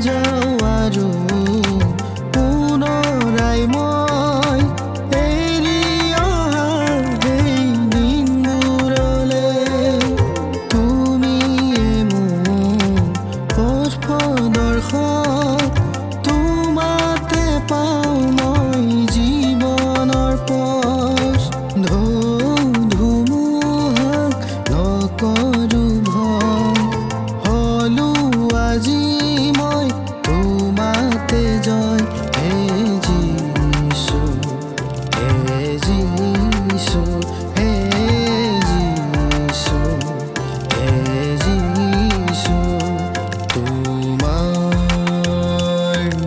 যাওঁ আৰু পুনৰাই মই এৰি অহা সেই দিনবোৰলে। তুমিয়ে মোৰ পথ প্ৰদৰ্শক, তোমাতে পাওঁ মই জীৱনৰ পথ। ধুমুহাক নকৰো ভয়, হলো আজি মই তোমাতে জয়। হে যিশু, হে যিশু, হে যিশু, হে যিশু, তোমাৰ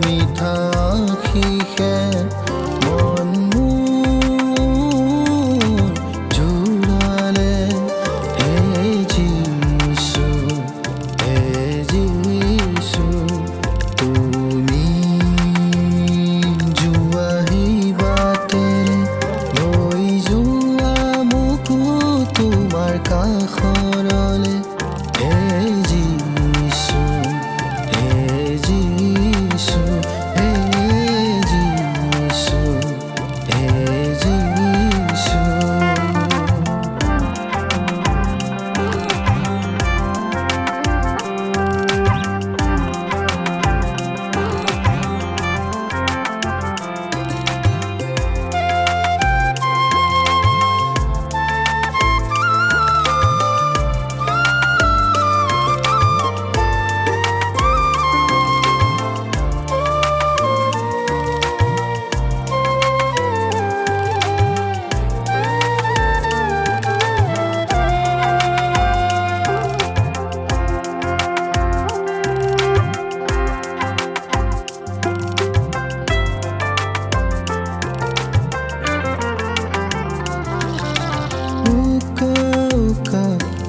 মিঠা আশীষে মন মোৰ জোৰালে। হে যিশু, হে যিশু, তুমি যোৱা সেই বাটেৰে লৈ যোৱা মোকো তোমাৰ কাষৰলে। হে যিশু, হে যিশু, হে যিশু, হে যিশু।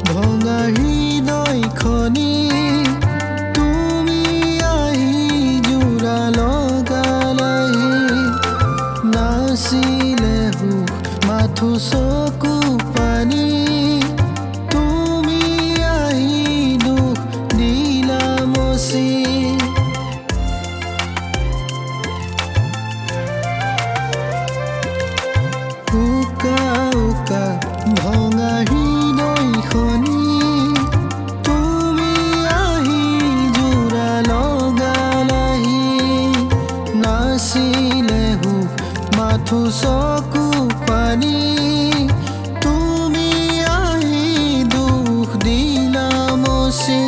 ভঙা হৃদয়খনি তুমি আহি জোৰা লগালাহি। নাছিলে সুখ মাথো চকু পানী, তুমি আহি দুখ দিলা মচি। ভঙা হৃদয়খনি তুমি আহি জোৰা লগালাহি। নাছিলে সুখ মাথো চকু পানী, তুমি আহি দুখ দিলা মচি।